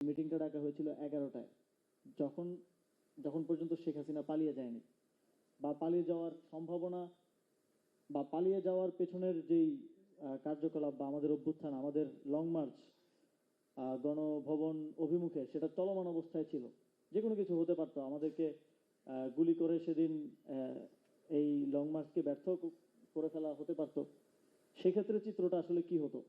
মিটিংটা ডাকা হয়েছিল 11টায়, যখন যখন পর্যন্ত শেখ হাসিনা পালিয়ে যায়নি, বা পালিয়ে যাওয়ার সম্ভাবনা বা পালিয়ে যাওয়ার পেছনের যেই কার্যকলাপ বা আমাদের অভ্যুত্থান, আমাদের লং মার্চ গণভবন অভিমুখে, সেটা চলমান অবস্থায় ছিল। যে কোনো কিছু হতে পারতো, আমাদেরকে গুলি করে সেদিন এই লং মার্চকে ব্যর্থ করে ফেলা হতে পারতো। সেক্ষেত্রে চিত্রটা আসলে কি হতো,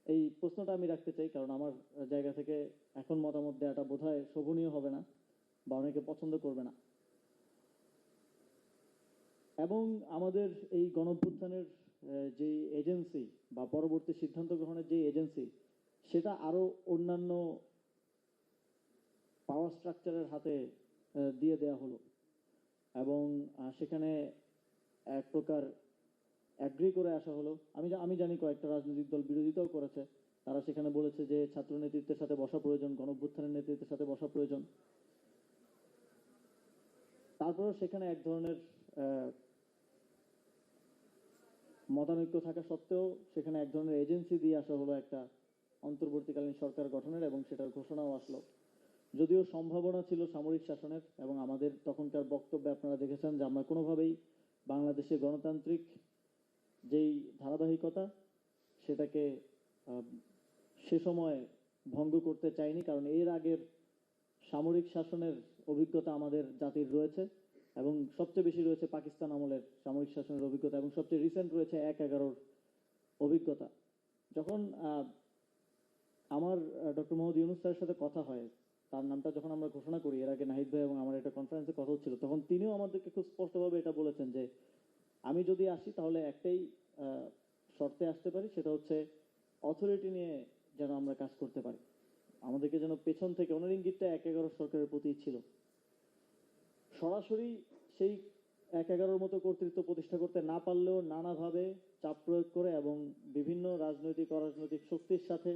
এই প্রশ্নটা আমি রাখতে চাই, কারণ আমার জায়গা থেকে এখন মতামত দেওয়াটা বোধহয় শোভনীয় হবে না বা অনেকে পছন্দ করবে না। এবং আমাদের এই গণঅভ্যুত্থানের যে এজেন্সি বা পরবর্তী সিদ্ধান্ত গ্রহণের যে এজেন্সি, সেটা আরো অন্যান্য পাওয়ার স্ট্রাকচারের হাতে দিয়ে দেওয়া হলো। এবং সেখানে এক প্রকার অ্যাগ্রি করে আসা হলো। আমি জানি কয়েকটা রাজনৈতিক দল বিরোধিতাও করেছে। তারা সেখানে বলেছে যে ছাত্র নেতৃত্বের সাথে বসা প্রয়োজন, গণঅভ্যুত্থানের নেতৃত্বের সাথে বসা প্রয়োজন। তারপরেও সেখানে এক ধরনের মতানৈক্য থাকা সত্ত্বেও সেখানে এক ধরনের এজেন্সি দিয়ে আসা হলো একটা অন্তর্বর্তীকালীন সরকার গঠনের, এবং সেটার ঘোষণাও আসলো। যদিও সম্ভাবনা ছিল সামরিক শাসনের, এবং আমাদের তখনকার বক্তব্যে আপনারা দেখেছেন যে আমরা কোনোভাবেই বাংলাদেশে গণতান্ত্রিক যেই ধারাবাহিকতা, সেটাকে সে সময় ভঙ্গ করতে চাইনি, কারণ এর আগের সামরিক শাসনের অভিজ্ঞতা আমাদের জাতির রয়েছে, এবং সবচেয়ে বেশি রয়েছে পাকিস্তান আমলের সামরিক শাসনের অভিজ্ঞতা, এবং সবচেয়ে রিসেন্ট রয়েছে 1/11 অভিজ্ঞতা। যখন আমার ডক্টর মোহাম্মদ ইউনূস স্যারের সাথে কথা হয়, তার নামটা যখন আমরা ঘোষণা করি, এর আগে নাহিদ ভাই এবং আমার একটা কনফারেন্সে কথা হচ্ছিল, তখন তিনিও আমাদেরকে খুব স্পষ্টভাবে এটা বলেছেন যে আমি যদি আসি তাহলে একটাই শর্তে আসতে পারি, সেটা হচ্ছে অথরিটি নিয়ে যেন আমরা কাজ করতে পারি। আমাদেরকে যেন পেছন থেকে, ওনার ইঙ্গিতটা 1/11 সরকারের প্রতি ছিল। সরাসরি সেই 1/11 মতো কর্তৃত্ব প্রতিষ্ঠা করতে না পারলেও নানাভাবে চাপ প্রয়োগ করে এবং বিভিন্ন রাজনৈতিক অরাজনৈতিক শক্তির সাথে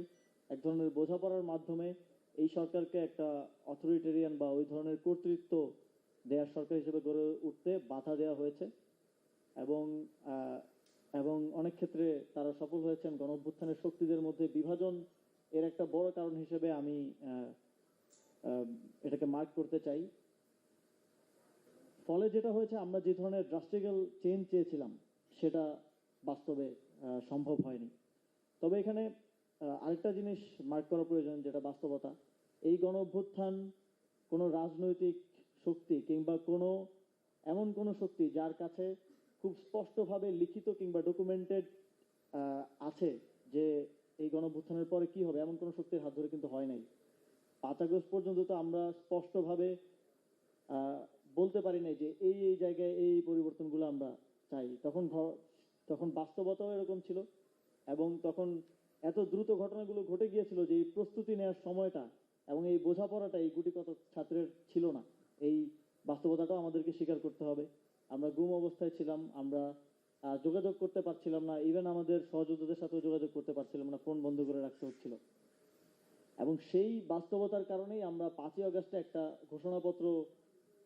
এক ধরনের বোঝাপড়ার মাধ্যমে এই সরকারকে একটা অথরিটেরিয়ান বা ওই ধরনের কর্তৃত্ব দেওয়ার সরকার হিসেবে গড়ে উঠতে বাধা দেওয়া হয়েছে। এবং অনেক ক্ষেত্রে তারা সফল হয়েছেন। গণঅভ্যুত্থানের শক্তিদের মধ্যে বিভাজন এর একটা বড় কারণ হিসেবে আমি এটাকে মার্ক করতে চাই। ফলে যেটা হয়েছে, আমরা যে ধরনের ড্রাস্টিক্যাল চেঞ্জ চেয়েছিলাম সেটা বাস্তবে সম্ভব হয়নি। তবে এখানে আরেকটা জিনিস মার্ক করা প্রয়োজন, যেটা বাস্তবতা। এই গণঅভ্যুত্থান কোনো রাজনৈতিক শক্তি কিংবা এমন কোনো শক্তি যার কাছে খুব স্পষ্টভাবে লিখিত কিংবা ডকুমেন্টেড আছে যে এই গণঅভ্যুত্থানের পরে কি হবে, এমন কোনো শক্তির হাত ধরে কিন্তু হয় নাই। 5 আগস্ট পর্যন্ত তো আমরা স্পষ্টভাবে বলতে পারি নাই যে এই জায়গায় এই পরিবর্তনগুলো আমরা চাই। তখন বাস্তবতাও এরকম ছিল, এবং তখন এত দ্রুত ঘটনাগুলো ঘটে গিয়েছিল যে এই প্রস্তুতি নেওয়ার সময়টা এবং এই বোঝাপড়াটা এই গুটি কত ছাত্রের ছিল না। এই বাস্তবতাটাও আমাদেরকে স্বীকার করতে হবে। আমরা গুম অবস্থায় ছিলাম, আমরা যোগাযোগ করতে পারছিলাম না, ইভেন আমাদের সহযোদ্ধাদের সাথেও যোগাযোগ করতে পারছিলাম না, ফোন বন্ধ করে রাখতে হচ্ছিল। এবং সেই বাস্তবতার কারণেই আমরা 5ই আগস্টে একটা ঘোষণাপত্র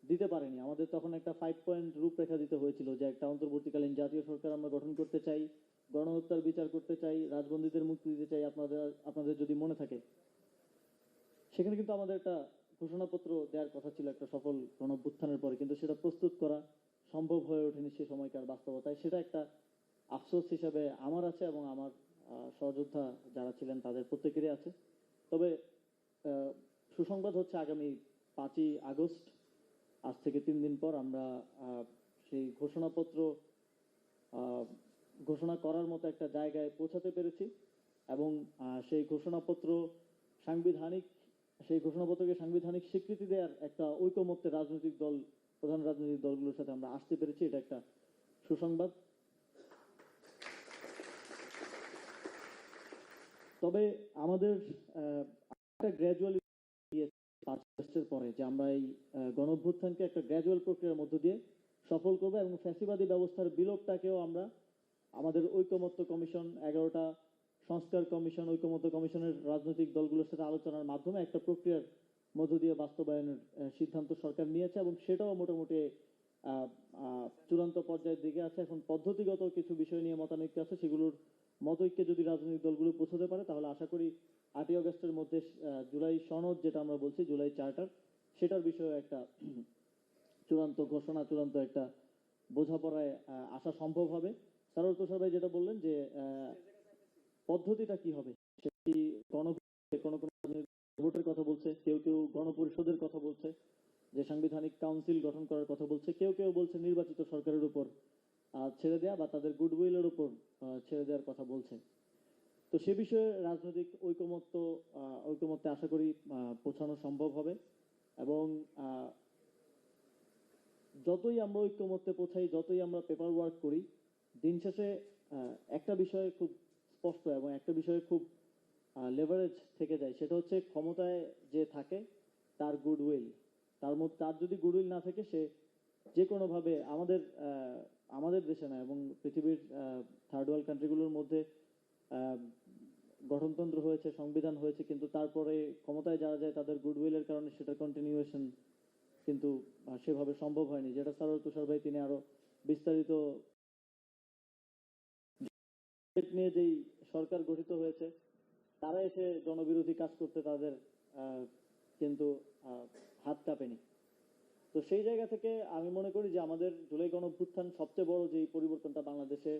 দিতে পারিনি। আমাদের তখন একটা 5 পয়েন্ট রূপরেখা দিতে হয়েছিল, যে একটা অন্তর্বর্তীকালীন জাতীয় সরকার আমরা গঠন করতে চাই, গণহত্যার বিচার করতে চাই, রাজবন্দীদের মুক্তি দিতে চাই, আপনাদের যদি মনে থাকে। সেখানে কিন্তু আমাদের একটা ঘোষণাপত্র দেওয়ার কথা ছিল একটা সফল গণঅভ্যুত্থানের পরে, কিন্তু সেটা প্রস্তুত করা সম্ভব হয়ে ওঠেনি সে সময়কার বাস্তবতায়। সেটা একটা আফসোস হিসাবে আমার আছে, এবং আমার সহযোদ্ধা যারা ছিলেন তাদের প্রত্যেকেরই আছে। তবে সুসংবাদ হচ্ছে আগামী 5ই আগস্ট, আজ থেকে 3 দিন পর আমরা সেই ঘোষণাপত্র ঘোষণা করার মতো একটা জায়গায় পৌঁছাতে পেরেছি, এবং সেই ঘোষণাপত্রকে সাংবিধানিক স্বীকৃতি দেওয়ার একটা ঐকমত্যে প্রধান রাজনৈতিক দলগুলোর সাথে আমরা আসতে পেরেছি। এটা একটা সুসংবাদ। তবে আমাদের একটা গ্র্যাজুয়ালি 5 আগস্টের পরে যে আমরা এই গণঅভ্যুত্থানকে একটা গ্র্যাজুয়াল প্রক্রিয়ার মধ্য দিয়ে সফল করবো, এবং ফ্যাসিবাদী ব্যবস্থার বিলোপটাকেও আমরা আমাদের ঐকমত্য কমিশন, 11টা সংস্কার কমিশন, ঐকমত্য কমিশনের রাজনৈতিক দলগুলোর সাথে আলোচনার মাধ্যমে একটা প্রক্রিয়ার মধ্য দিয়ে বাস্তবায়নের সিদ্ধান্ত সরকার নিয়েছে, এবং সেটাও মোটামুটি চূড়ান্ত পর্যায়ের দিকে আছে। এখন পদ্ধতিগত কিছু বিষয় নিয়ে মতানৈক্য আছে, সেগুলোর মতৈক্যে যদি রাজনৈতিক দলগুলো পৌঁছতে পারে তাহলে আশা করি 8ই আগস্টের মধ্যে জুলাই সনদ যেটা আমরা বলছি, জুলাই চার্টার, সেটার বিষয়ে একটা চূড়ান্ত ঘোষণা, চূড়ান্ত একটা বোঝাপড়ায় আসা সম্ভব হবে। সারোয়ার তুষার ভাই যেটা বললেন যে পদ্ধতিটা কি হবে, সেটা কি কোনো ভোটের কথা বলছে, কেউ কেউ গণপরিষদের কথা বলছে, যে সাংবিধানিক কাউন্সিল গঠন করার কথা বলছে, কেউ কেউ বলছে নির্বাচিত সরকারের উপর ছেড়ে দেওয়া বা তাদের গুডউইলের উপর ছেড়ে দেওয়ার কথা বলছে। তো সে বিষয়ে রাজনৈতিক ঐকমত্যে আশা করি পৌঁছানো সম্ভব হবে। এবং যতই আমরা ঐক্যমত্যে পৌঁছাই, যতই আমরা পেপার ওয়ার্ক করি, দিন শেষে একটা বিষয় খুব স্পষ্ট এবং একটা বিষয়ে খুব লেভারেজ থেকে যায়, সেটা হচ্ছে ক্ষমতায় যে থাকে তার গুডউইল, তার যদি গুডউইল না থাকে, সে যে কোনোভাবে আমাদের দেশে না এবং পৃথিবীর থার্ড ওয়ার্ল্ড কান্ট্রিগুলোর মধ্যে গঠনতন্ত্র হয়েছে, সংবিধান হয়েছে, কিন্তু তারপরে ক্ষমতায় যারা যায় তাদের গুডউইলের কারণে সেটা কন্টিনিউয়েশন কিন্তু সেভাবে সম্ভব হয়নি। যেটা সারোয়ার তুষার ভাই তিনি আরো বিস্তারিত নিয়ে যেই সরকার গঠিত হয়েছে, তারা এসে জনবিরোধী কাজ করতে তাদের কিন্তু হাত কাঁপেনি। তো সেই জায়গা থেকে আমি মনে করি যে আমাদের জুলাই গণঅভ্যুত্থান সবচেয়ে বড় যে পরিবর্তনটা বাংলাদেশে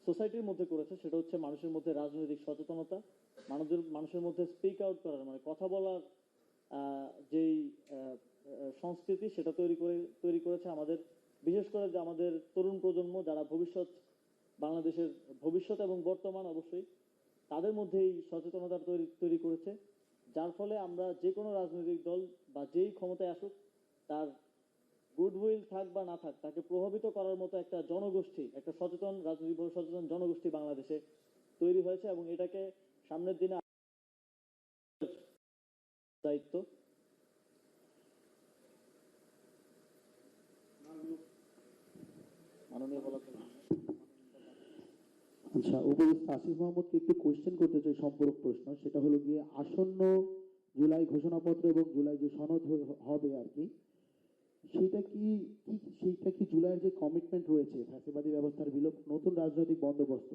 সোসাইটির মধ্যে করেছে, সেটা হচ্ছে মানুষের মধ্যে রাজনৈতিক সচেতনতা, মানুষের মধ্যে স্পিক আউট করার, মানে কথা বলার যেই সংস্কৃতি, সেটা তৈরি করেছে আমাদের, বিশেষ করে যে আমাদের তরুণ প্রজন্ম, যারা বাংলাদেশের ভবিষ্যৎ এবং বর্তমান অবশ্যই, তাদের মধ্যে এই সচেতনতা তৈরি করেছে, যার ফলে আমরা যে কোনো রাজনৈতিক দল বা যেই ক্ষমতায় আসুক, তার গুডউইল থাক বা না থাক, তাকে প্রভাবিত করার মতো একটা জনগোষ্ঠী, একটা রাজনৈতিকভাবে সচেতন জনগোষ্ঠী বাংলাদেশে তৈরি হয়েছে। এবং এটাকে সামনের দিনে দায়িত্ব। মাননীয় আচ্ছা, উপদেষ্টা আসিফ মাহমুদকে একটু কোয়েশ্চেন করতে চাই, সম্পূরক প্রশ্ন। সেটা হলো গিয়ে আসন্ন জুলাই ঘোষণাপত্র এবং জুলাই যে সনদ হবে আর কি, সেইটা কি জুলাইয়ের যে কমিটমেন্ট রয়েছে ফ্যাসিবাদী ব্যবস্থার বিলোপ, নতুন রাজনৈতিক বন্দোবস্ত,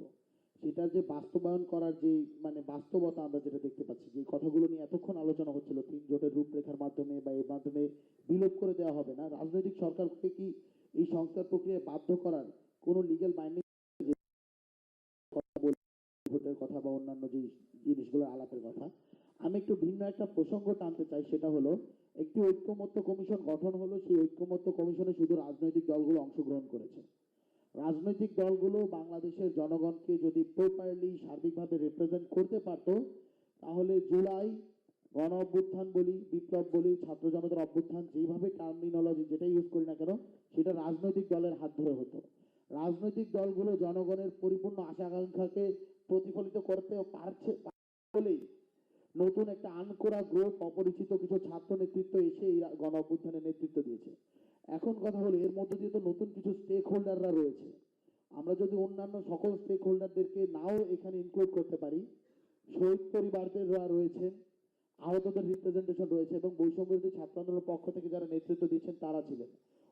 সেটার যে বাস্তবায়ন করার যে মানে বাস্তবতা আমরা যেটা দেখতে পাচ্ছি, যে কথাগুলো নিয়ে এতক্ষণ আলোচনা হচ্ছিল 3 জোটের রূপরেখার মাধ্যমে বা এর মাধ্যমে বিলোপ করে দেওয়া হবে না, রাজনৈতিক সরকারকে কি এই সংস্কার প্রক্রিয়ায় বাধ্য করার কোনো লিগ্যাল বাইন্ডিং ভোটের কথা বা অন্যান্য যে জিনিসগুলোর আলাপের কথা? আমি একটু ভিন্ন একটা প্রসঙ্গ টানতে চাই। সেটা হলো, একটি ঐক্যমত্য কমিশন গঠন হলো, সেই ঐক্যমত্য কমিশনে শুধু রাজনৈতিক দলগুলো অংশগ্রহণ করেছে। রাজনৈতিক দলগুলো বাংলাদেশের জনগণকে যদি প্রপারলি সার্বিকভাবে রিপ্রেজেন্ট করতে পারত, তাহলে জুলাই গণ অভ্যুত্থান বলি, বিপ্লব বলি, ছাত্র জনতার অভ্যুত্থান, যেভাবে টার্মিনোলজি যেটা ইউজ করি না কেন, সেটা রাজনৈতিক দলের হাত ধরে হতো। রাজনৈতিক দলগুলো জনগণের পরিপূর্ণ আশা আকাঙ্ক্ষাকে প্রতিফলিত করতে পারছে বলেই নতুন একটা আনকোরা গ্রুপ, অপরিচিত কিছু ছাত্র নেতৃত্ব এসে এই গণ অভ্যুত্থানের নেতৃত্ব দিয়েছে। এখন কথা হলো, এর মধ্যে দিয়ে তো নতুন কিছু স্টেক হোল্ডাররা রয়েছে। আমরা যদি অন্যান্য সকল স্টেক হোল্ডারদেরকে নাও এখানে ইনক্লুড করতে পারি, শহীদ পরিবারদেররা রয়েছেন, আহতদের রিপ্রেজেন্টেশন রয়েছে, এবং বৈষম্যবিরোধী ছাত্র আন্দোলনের পক্ষ থেকে যারা নেতৃত্ব দিচ্ছেন তারা ছিলেন।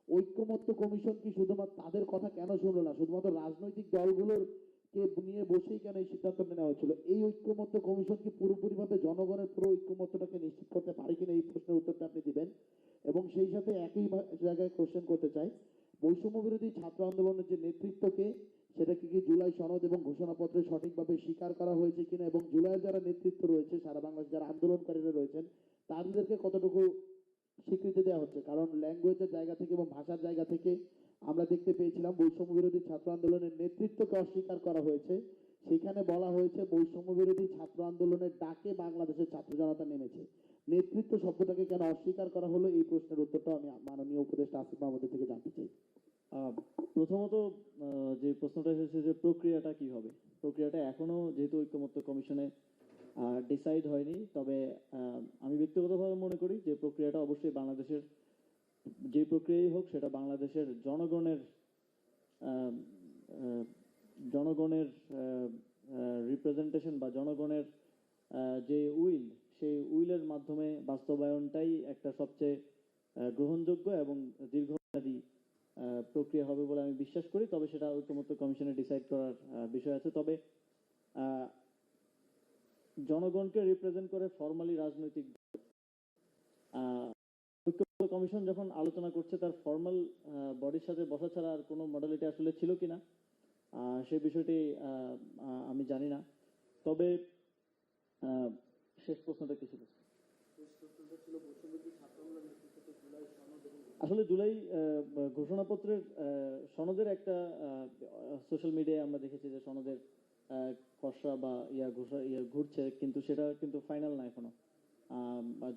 ঐক্যমত্য কমিশন কি শুধুমাত্র তাদের কথা কেন শুনলো না, শুধুমাত্র রাজনৈতিক দলগুলোর কে নিয়ে বসেই কেন এই সিদ্ধান্ত নেওয়া হয়েছিল? এই ঐক্যমত্য কমিশন কি পুরোপুরিভাবে জনগণের পুরো ঐক্যমত্যটাকে নিশ্চিত করতে পারে কিনা, এই প্রশ্নের উত্তরটা আপনি দিবেন। এবং সেই সাথে একই জায়গায় কোশ্চেন করতে চাই, বৈষম্য বিরোধী ছাত্র আন্দোলনের যে নেতৃত্বকে, সেটাকে কি জুলাই সনদ এবং ঘোষণাপত্রে সঠিকভাবে স্বীকার করা হয়েছে কিনা, এবং জুলাইয়ের যারা নেতৃত্ব রয়েছে সারা বাংলাদেশ যারা আন্দোলনকারীরা রয়েছেন, তাদেরকে কতটুকু স্বীকৃতি দেওয়া হচ্ছে? কারণ ল্যাঙ্গুয়েজের জায়গা থেকে এবং ভাষার জায়গা থেকে আমরা দেখতে পেয়েছিলাম বৈষম্য বিরোধী ছাত্র আন্দোলনের নেতৃত্বকে অস্বীকার করা হয়েছে। সেখানে বলা হয়েছে বৈষম্য বিরোধী ছাত্র আন্দোলনের ডাকে বাংলাদেশের ছাত্র জনতা নেমেছে। নেতৃত্ব শব্দটাকে কেন অস্বীকার করা হলো, এই প্রশ্নের উত্তরটা আমি মাননীয় উপদেষ্টা আসিফ মাহমুদের থেকে জানতে চাই। প্রথমত যে প্রশ্নটা এসেছে যে প্রক্রিয়াটা কি হবে, প্রক্রিয়াটা এখনো যেহেতু ঐক্যমত্য কমিশনে ডিসাইড হয়নি, তবে আমি ব্যক্তিগতভাবে মনে করি যে প্রক্রিয়াটা অবশ্যই বাংলাদেশের, যে প্রক্রিয়াই হোক, সেটা বাংলাদেশের জনগণের রিপ্রেজেন্টেশন বা জনগণের যে উইল, সেই উইলের মাধ্যমে বাস্তবায়নটাই একটা সবচেয়ে গ্রহণযোগ্য এবং দীর্ঘমেয়াদী প্রক্রিয়া হবে বলে আমি বিশ্বাস করি। তবে সেটা ঐক্যমত্য কমিশনে ডিসাইড করার বিষয় আছে। তবে জনগণকে রিপ্রেজেন্ট করে ফর্মালি রাজনৈতিক আহ, ঐক্যমত্য কমিশন যখন আলোচনা করছে তার ফর্মাল বডির সাথে বসা ছাড়া আর কোনো মডালিটি আসলে ছিল কিনা সে বিষয়টি আমি জানি না। তবে শেষ প্রশ্নটা কি ছিল? আসলে জুলাই ঘোষণাপত্রের সনদের একটা সোশ্যাল মিডিয়ায় আমরা দেখেছি যে সনদের খসড়া বা ঘুরছে, কিন্তু সেটা কিন্তু ফাইনাল না এখনো।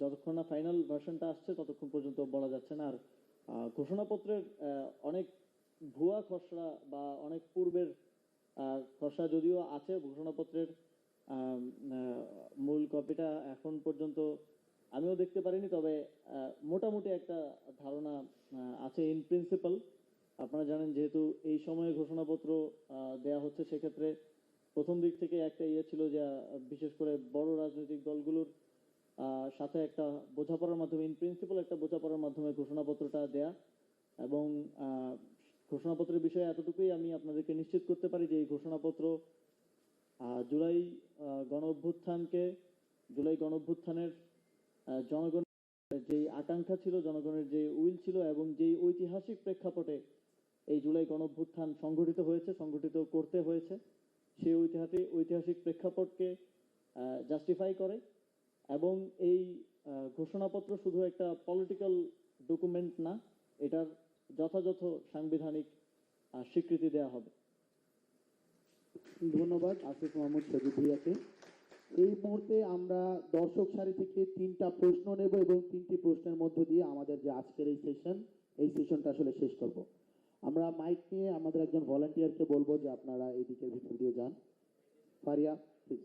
যতক্ষণ না ফাইনাল ভার্সনটা আসছে ততক্ষণ পর্যন্ত বলা যাচ্ছে না। আর ঘোষণাপত্রের অনেক ভুয়া খসড়া বা অনেক পূর্বের খসড়া যদিও আছে, ঘোষণাপত্রের মূল কপিটা এখন পর্যন্ত আমিও দেখতে পারিনি। তবে মোটামুটি একটা ধারণা আছে ইন প্রিন্সিপাল। আপনারা জানেন যেহেতু এই সময়ে ঘোষণাপত্র দেয়া হচ্ছে, সেক্ষেত্রে প্রথম দিক থেকে একটা ছিল যে বিশেষ করে বড় রাজনৈতিক দলগুলোর সাথে একটা বোঝাপড়ার মাধ্যমে, ইন প্রিন্সিপাল একটা বোঝাপড়ার মাধ্যমে ঘোষণাপত্রটা দেয়া। এবং ঘোষণাপত্রের বিষয়ে এতটুকুই আমি আপনাদেরকে নিশ্চিত করতে পারি যে এই ঘোষণাপত্র জুলাই গণ অভ্যুত্থানকে, জুলাই গণ অভ্যুত্থানের জনগণের যেই আকাঙ্ক্ষা ছিল, জনগণের যে উইল ছিল এবং যেই ঐতিহাসিক প্রেক্ষাপটে এই জুলাই গণ অভ্যুত্থান সংগঠিত করতে হয়েছে, সেই ঐতিহাসিক প্রেক্ষাপটকে জাস্টিফাই করে। এবং এই ঘোষণাপত্র শুধু একটা পলিটিক্যাল ডকুমেন্ট না, এটার যথাযথ সাংবিধানিক স্বীকৃতি দেওয়া হবে। ধন্যবাদ আসিফ মোহাম্মদ সজীব ভুঁইয়াকে। এই মুহূর্তে আমরা দর্শক সারি থেকে 3টা প্রশ্ন নেব এবং 3টি প্রশ্নের মধ্য দিয়ে আমাদের যে আজকের এই সেশনটা আসলে শেষ করব। আমরা মাইক নিয়ে আমাদের একজন ভলান্টিয়ারকে বলবো যে আপনারা এই দিকের ভিতর দিয়ে যান। ফারিয়া প্লিজ।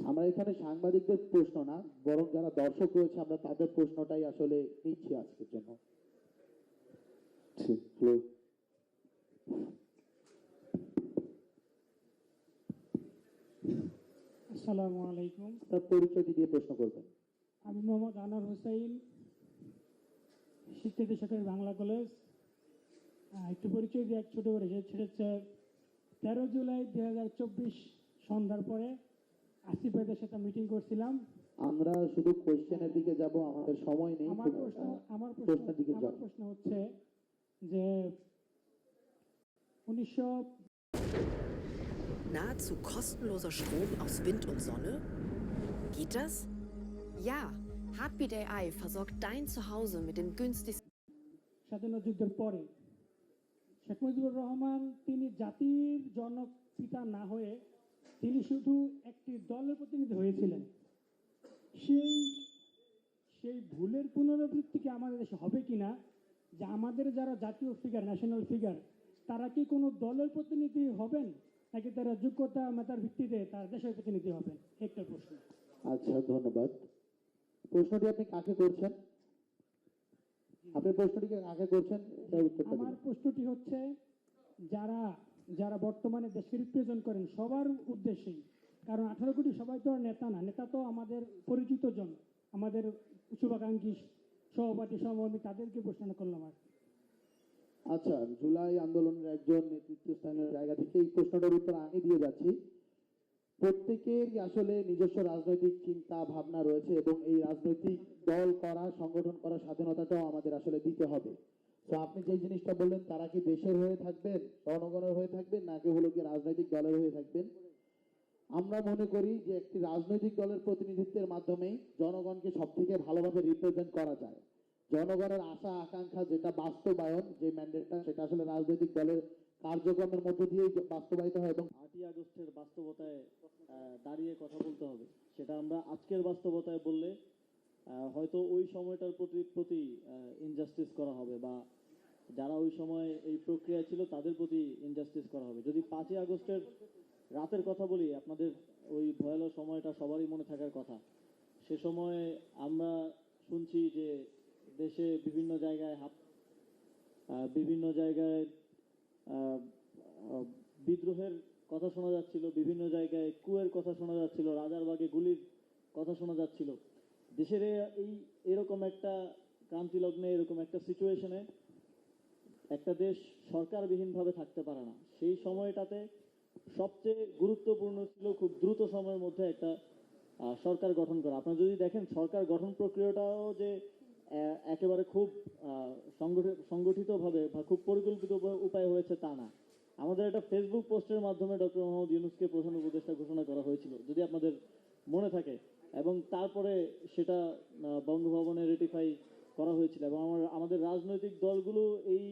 আমরা এখানে সাংবাদিকদের প্রশ্ন না, বরং যারা দর্শক রয়েছে আমরা তাদের প্রশ্নটাই আসলে নিচ্ছি আজকের জন্য। আসসালামু আলাইকুম। তার পরিচয়টি দিয়ে প্রশ্ন করবেন। আমি মোহাম্মদ আনোয়ার হোসাইন, শিক্ষার্থী সরকারি বাংলা কলেজ। একটু পরিচয় দিয়ে এক ছোট করে সেটা হচ্ছে 13 জুলাই 2024 সন্ধ্যার পরে আসিফ ভাইদের সাথে মিটিং করছিলাম। আমরা শুধু কোয়েশ্চেনের দিকে যাব, আমাদের সময় নেই। আমার প্রশ্নের দিকে যাব। প্রশ্ন হচ্ছে যে 1900 Nahezu kostenloser Strom aus Wind und Sonne? Geht das? Ja, Heartbeat AI versorgt dein Zuhause mit den günstigsten. স্বাধীনতা যুদ্ধের পরে শেখ মুজিবুর রহমান তিনি জাতির জনক পিতা না হয়ে তিনি শুধু একটি দলের প্রতিনিধি হয়েছিলেন। সেই ভুলের পুনরাবৃত্তি কি আমাদের দেশে হবে কিনা, যে আমাদের যারা জাতীয় ফিগার, ন্যাশনাল ফিগার, তারা কি কোনো দলের প্রতিনিধি হবেন, নাকি তারা যোগ্যতা মেধার ভিত্তিতে তার দেশের প্রতিনিধি হবেন? একটা প্রশ্ন। আচ্ছা, ধন্যবাদ। প্রশ্নটি আপনি কাকে করছেন? আপনি প্রশ্নটিকে কাকে করছেন? আমার প্রশ্নটি হচ্ছে যারা যারা বর্তমানে দেশকে রিপ্রেজেন্ট করেন সবার উদ্দেশ্যেই, কারণ 18 কোটি সবাই তো আর নেতা না, নেতা তো আমাদের পরিচিত জন, আমাদের শুভাকাঙ্ক্ষী সহপাঠী সহকর্মী, তাদেরকে প্রশ্ন করলাম আর। আচ্ছা, জুলাই আন্দোলনের একজন নেতৃত্বস্থানীয় জায়গা থেকে এই প্রশ্নটার উত্তর আমি দিয়ে যাচ্ছি। প্রত্যেকের আসলে নিজস্ব রাজনৈতিক চিন্তা ভাবনা রয়েছে এবং এই রাজনৈতিক দল করা, সংগঠন করার স্বাধীনতাটাও আমাদের আসলে দিতে হবে। তো আপনি যে জিনিসটা বললেন, তারা কি দেশের হয়ে থাকবেন, জনগণের হয়ে থাকবেন, নাকি হলো কি রাজনৈতিক দলের হয়ে থাকবেন? আমরা মনে করি যে একটি রাজনৈতিক দলের প্রতিনিধিত্বের মাধ্যমেই জনগণকে সব থেকে ভালোভাবে রিপ্রেজেন্ট করা যায়। জনগণের আশা আকাঙ্ক্ষা যেটা বাস্তবায়ন, যে ম্যান্ডেটটা, সেটা আসলে রাজনৈতিক দলের কার্যক্রমের মধ্যে দিয়েই বাস্তবায়িত হয়। এবং 8ই আগস্টের বাস্তবতায় দাঁড়িয়ে কথা বলতে হবে। সেটা আমরা আজকের বাস্তবতায় বললে হয়তো ওই সময়টার প্রতি ইনজাস্টিস করা হবে, বা যারা ওই সময় এই প্রক্রিয়া ছিল তাদের প্রতি ইনজাস্টিস করা হবে। যদি 5ই আগস্টের রাতের কথা বলি, আপনাদের ওই ভয়াবহ সময়টা সবারই মনে থাকার কথা। সে সময় আমরা শুনছি যে দেশে বিভিন্ন জায়গায় বিদ্রোহের কথা শোনা যাচ্ছিল, বিভিন্ন জায়গায় কুয়ের কথা শোনা যাচ্ছিল, রাজারবাগে গুলির কথা শোনা যাচ্ছিল। দেশের এরকম একটা ক্রান্তি লগ্নে, এরকম একটা সিচুয়েশনে একটা দেশ সরকারবিহীনভাবে থাকতে পারে না। সেই সময়টাতে সবচেয়ে গুরুত্বপূর্ণ ছিল খুব দ্রুত সময়ের মধ্যে একটা সরকার গঠন করা। আপনারা যদি দেখেন সরকার গঠন প্রক্রিয়াটাও যে একেবারে খুব সংগঠিতভাবে বা খুব পরিকল্পিত উপায়ে হয়েছে তা না। আমাদের একটা ফেসবুক পোস্টের মাধ্যমে ডক্টর মোহাম্মদ ইউনূসকে প্রধান উপদেষ্টা ঘোষণা করা হয়েছিল, যদি আপনাদের মনে থাকে, এবং তারপরে সেটা বঙ্গভবনে রেটিফাই করা হয়েছিল এবং আমাদের রাজনৈতিক দলগুলো এই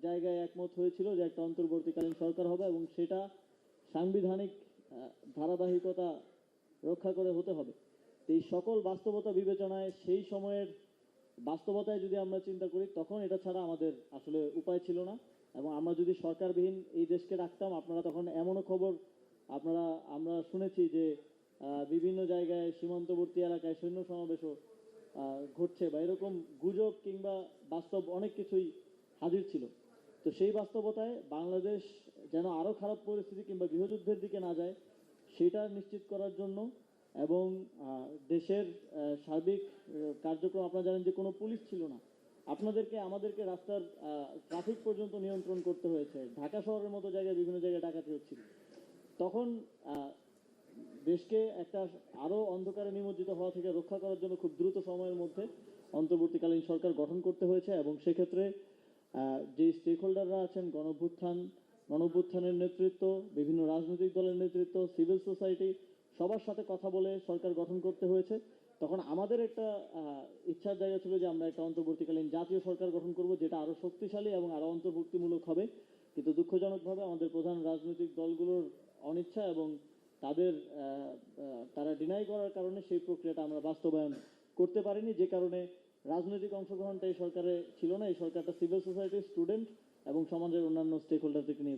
জায়গায় একমত হয়েছিল যে একটা অন্তর্বর্তীকালীন সরকার হবে এবং সেটা সাংবিধানিক ধারাবাহিকতা রক্ষা করে হতে হবে। এই সকল বাস্তবতা বিবেচনায় সেই সময়ের বাস্তবতায় যদি আমরা চিন্তা করি, তখন এটা ছাড়া আমাদের আসলে উপায় ছিল না। এবং আমরা যদি সরকারবিহীন এই দেশকে রাখতাম, আপনারা তখন এমনও খবর আমরা শুনেছি যে বিভিন্ন জায়গায় সীমান্তবর্তী এলাকায় সৈন্য সমাবেশও ঘটছে, বা এরকম গুজব কিংবা বাস্তব অনেক কিছুই হাজির ছিল। তো সেই বাস্তবতায় বাংলাদেশ যেন আরও খারাপ পরিস্থিতি কিংবা গৃহযুদ্ধের দিকে না যায়, সেটা নিশ্চিত করার জন্য এবং দেশের সার্বিক কার্যক্রম, আপনারা জানেন যে কোনো পুলিশ ছিল না, আমাদেরকে রাস্তার ট্রাফিক পর্যন্ত নিয়ন্ত্রণ করতে হয়েছে। ঢাকা শহরের মতো জায়গায় বিভিন্ন জায়গায় ডাকাতি হচ্ছিল। তখন দেশকে একটা আরও অন্ধকারে নিমজ্জিত হওয়া থেকে রক্ষা করার জন্য খুব দ্রুত সময়ের মধ্যে অন্তর্বর্তীকালীন সরকার গঠন করতে হয়েছে এবং সেক্ষেত্রে যে স্টেক হোল্ডাররা আছেন, গণঅভ্যুত্থানের নেতৃত্ব, বিভিন্ন রাজনৈতিক দলের নেতৃত্ব, সিভিল সোসাইটি, সবার সাথে কথা বলে সরকার গঠন করতে হয়েছে। তখন আমাদের একটা ইচ্ছার জায়গা ছিল যে আমরা একটা অন্তর্বর্তীকালীন জাতীয় সরকার গঠন করব, যেটা আরও শক্তিশালী এবং আরও অন্তর্ভুক্তিমূলক হবে। কিন্তু দুঃখজনকভাবে আমাদের প্রধান রাজনৈতিক দলগুলোর অনিচ্ছা এবং তারা ডিনাই করার কারণে সেই প্রক্রিয়াটা আমরা বাস্তবায়ন করতে পারিনি, যে কারণে রাজনৈতিক অংশগ্রহণটা এই সরকারে ছিল না। এই সরকারটা সিভিল সোসাইটি, স্টুডেন্ট এবং সমাজের অন্যান্য স্টেক হোল্ডার থেকে নিয়ে